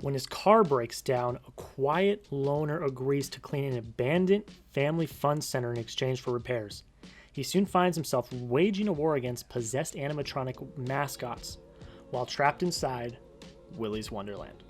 When his car breaks down, a quiet loner agrees to clean an abandoned family fun center in exchange for repairs. He soon finds himself waging a war against possessed animatronic mascots while trapped inside Willy's Wonderland.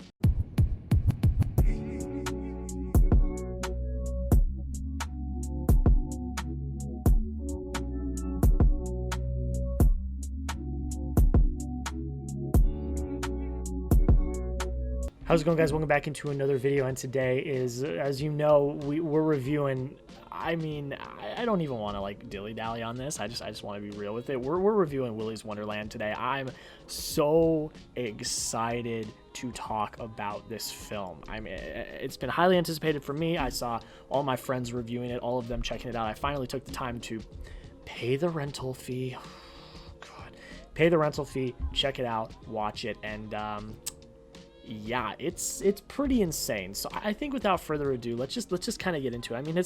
How's it going, guys? Welcome back into another video, and today is, as you know, we're reviewing. I mean, I don't even want to like dilly-dally on this. I just want to be real with it. We're reviewing Willy'S Wonderland today. I'm so excited to talk about this film. I mean, it's been highly anticipated for me. I saw all my friends reviewing it, all of them checking it out. I finally took the time to pay the rental fee. God, pay the rental fee, check it out, watch it, and yeah, it's pretty insane. So I think without further ado, let's just kind of get into it. I mean,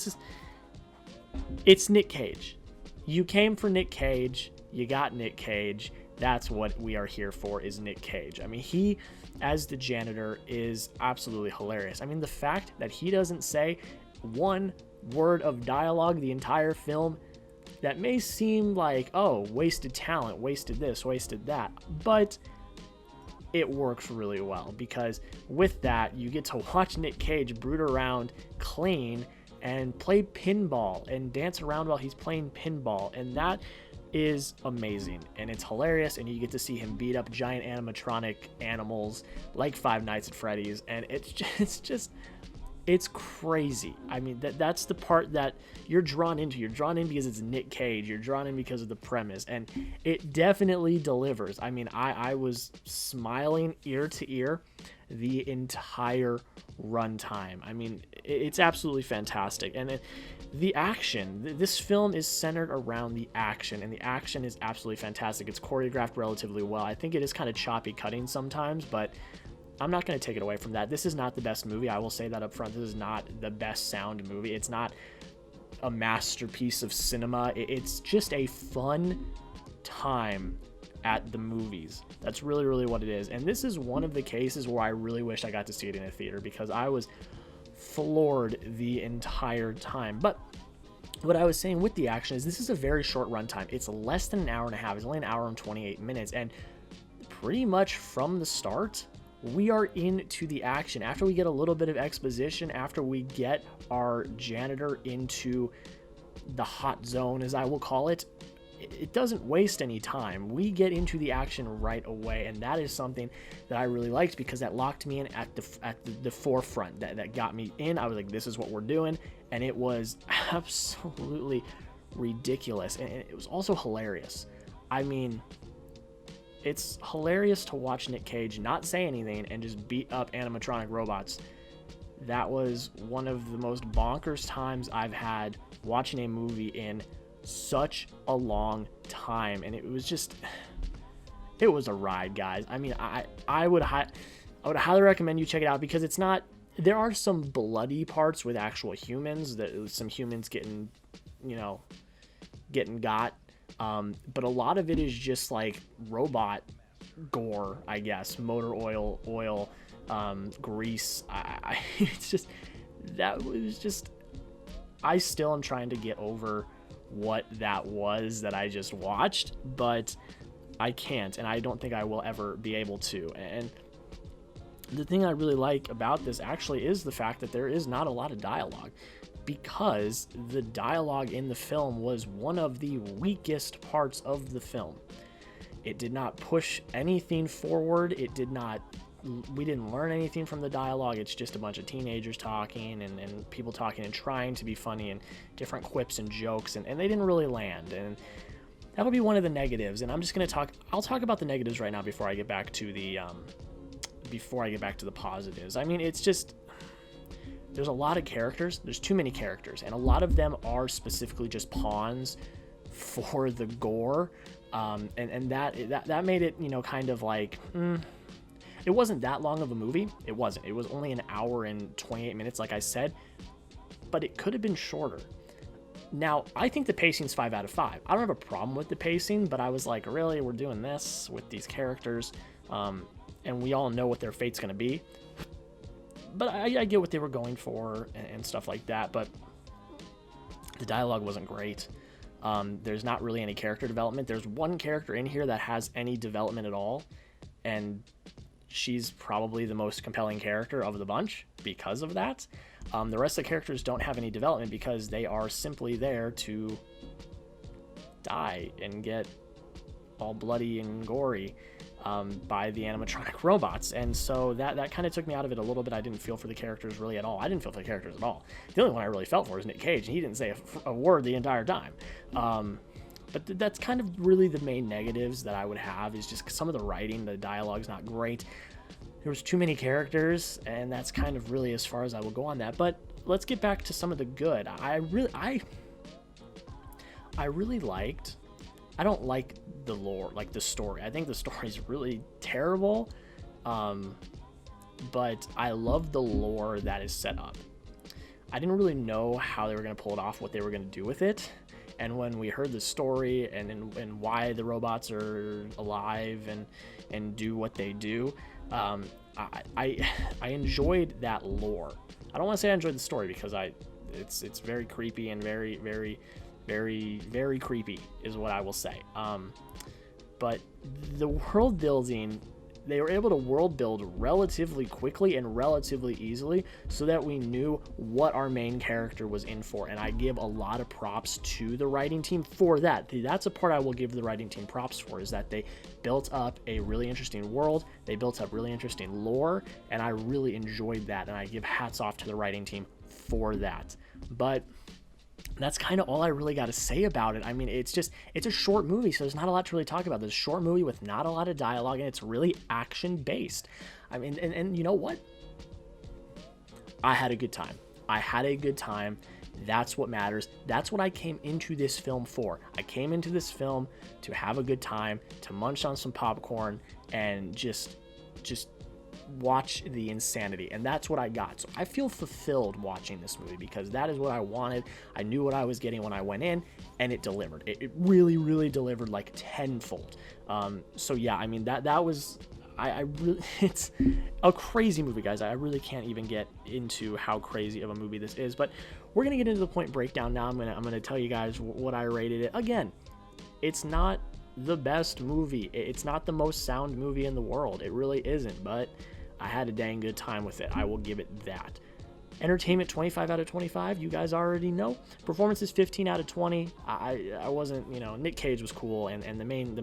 it's Nick Cage. You came for Nick Cage, you got Nick Cage. That's what we are here for, is Nick Cage. I mean, he as the janitor is absolutely hilarious. I mean, the fact that he doesn't say one word of dialogue the entire film, that may seem like, oh, wasted talent, wasted this, wasted that, but it works really well, because with that you get to watch Nick Cage brood around, clean, and play pinball and dance around while he's playing pinball, and that is amazing, and it's hilarious, and you get to see him beat up giant animatronic animals like Five Nights at Freddy's, and it's crazy. I mean, that's the part that you're drawn into. You're drawn in because it's Nick Cage. You're drawn in because of the premise, and it definitely delivers. I mean, I was smiling ear to ear the entire runtime. I mean, it's absolutely fantastic. And the action, this film is centered around the action, and the action is absolutely fantastic. It's choreographed relatively well. I think it is kind of choppy cutting sometimes, but I'm not going to take it away from that. This is not the best movie. I will say that up front. This is not the best sound movie. It's not a masterpiece of cinema. It's just a fun time at the movies. That's really, really what it is. And this is one of the cases where I really wish I got to see it in a theater, because I was floored the entire time. But what I was saying with the action is this is a very short runtime. It's less than an hour and a half. It's only an hour and 28 minutes. And pretty much from the start, we are into the action. After we get a little bit of exposition, after we get our janitor into the hot zone, as I will call it, it doesn't waste any time. We get into the action right away, and that is something that I really liked, because that locked me in at the forefront. That got me in. I was like, this is what we're doing, and it was absolutely ridiculous, and it was also hilarious. I mean, it's hilarious to watch Nick Cage not say anything and just beat up animatronic robots. That was one of the most bonkers times I've had watching a movie in such a long time, and it was a ride, guys. I mean, I would highly recommend you check it out, because it's not, there are some bloody parts with actual humans, that some humans getting got. But a lot of it is just like robot gore, I guess, motor oil, grease. It's just, that was just, I still am trying to get over what that was that I just watched, but I can't, and I don't think I will ever be able to. And the thing I really like about this actually is the fact that there is not a lot of dialogue, because the dialogue in the film was one of the weakest parts of the film. It did not push anything forward. We didn't learn anything from the dialogue. It's just a bunch of teenagers talking and people talking and trying to be funny, and different quips and jokes, and they didn't really land. And that would be one of the negatives. And I'm just going to I'll talk about the negatives right now before I get back to the positives. I mean, it's just, there's a lot of characters. There's too many characters, and a lot of them are specifically just pawns for the gore, and that made it, kind of like, it wasn't that long of a movie. It wasn't. It was only an hour and 28 minutes, like I said, but it could have been shorter. Now, I think the pacing's 5 out of 5. I don't have a problem with the pacing, but I was like, really, we're doing this with these characters, and we all know what their fate's going to be. But I get what they were going for and stuff like that, but the dialogue wasn't great. There's not really any character development. There's one character in here that has any development at all, and she's probably the most compelling character of the bunch because of that. The rest of the characters don't have any development because they are simply there to die and get all bloody and gory by the animatronic robots. And so that kind of took me out of it a little bit. I didn't feel for the characters really at all. I didn't feel for the characters at all. The only one I really felt for is Nick Cage, and he didn't say a word the entire time. But that's kind of really the main negatives that I would have, is just some of the writing. The dialogue's not great. There was too many characters, and that's kind of really as far as I will go on that. But let's get back to some of the good. I really liked, I don't like the lore, like the story. I think the story is really terrible, but I love the lore that is set up. I didn't really know how they were going to pull it off, what they were going to do with it. And when we heard the story and why the robots are alive and do what they do, I enjoyed that lore. I don't want to say I enjoyed the story because it's very creepy and very, very, very, very creepy is what I will say. But the world building, they were able to world build relatively quickly and relatively easily so that we knew what our main character was in for. And I give a lot of props to the writing team for that. That's a part I will give the writing team props for, is that they built up a really interesting world. They built up really interesting lore, and I really enjoyed that. And I give hats off to the writing team for that. But that's kind of all I really got to say about it. I mean, it's a short movie, so there's not a lot to really talk about. There's a short movie with not a lot of dialogue, and it's really action-based. I mean, and you know what? I had a good time. I had a good time. That's what matters. That's what I came into this film for. I came into this film to have a good time, to munch on some popcorn, and just watch the insanity, and that's what I got. So I feel fulfilled watching this movie because that is what I wanted. I knew what I was getting when I went in, and it delivered. It really, really delivered, like tenfold. So yeah, I mean, that was, I really, it's a crazy movie, guys. I really can't even get into how crazy of a movie this is, but we're gonna get into the point breakdown now. I'm gonna tell you guys what I rated it. Again, it's not the best movie. It's not the most sound movie in the world. It really isn't, but I had a dang good time with it. I will give it that. Entertainment, 25 out of 25. You guys already know. Performances, 15 out of 20. I wasn't, Nick Cage was cool, and the main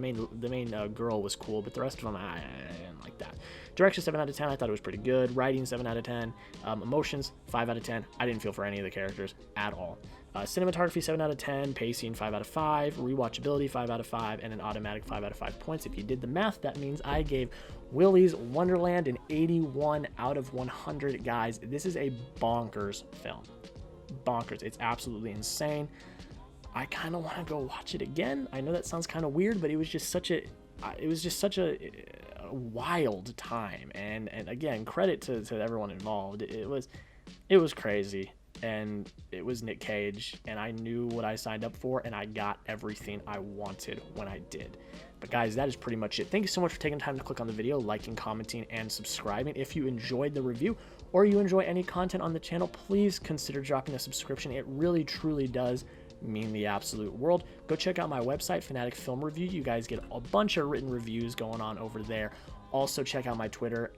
girl was cool, but the rest of them I didn't like that. Direction, 7 out of 10. I thought it was pretty good. Writing, 7 out of 10. Emotions, 5 out of 10. I didn't feel for any of the characters at all. Cinematography, 7 out of 10. Pacing, 5 out of 5. Rewatchability, 5 out of 5. And an automatic 5 out of 5 points. If you did the math, that means I gave Willy'S Wonderland an 81 out of 100. Guys, this is a bonkers film. Bonkers. It's absolutely insane. I kind of want to go watch it again. I know that sounds kind of weird, but it was just such a wild time. And again, credit to everyone involved. It was crazy. And it was Nick Cage, and I knew what I signed up for, and I got everything I wanted when I did. But guys, that is pretty much it. Thank you so much for taking time to click on the video, liking, commenting, and subscribing. If you enjoyed the review or you enjoy any content on the channel, please consider dropping a subscription. It really, truly does mean the absolute world. Go check out my website, FinaticFilm Review. You guys get a bunch of written reviews going on over there. Also, check out my Twitter,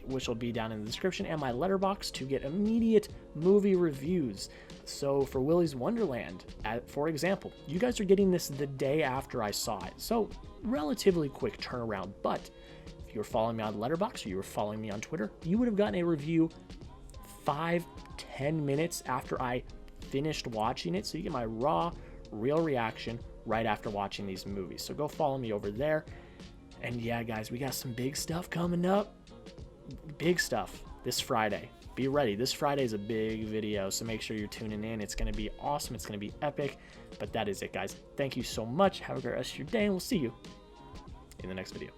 which will be down in the description, and my Letterboxd to get immediate movie reviews. So for Willy'S Wonderland, for example, you guys are getting this the day after I saw it. So relatively quick turnaround, but if you were following me on Letterboxd or you were following me on Twitter, you would have gotten a review 5-10 minutes after I finished watching it. So you get my raw, real reaction right after watching these movies. So go follow me over there. And yeah, guys, we got some big stuff coming up. Big stuff this Friday. Be ready. This Friday is a big video, so make sure you're tuning in. It's going to be awesome. It's going to be epic. But that is it, guys. Thank you so much. Have a great rest of your day, and we'll see you in the next video.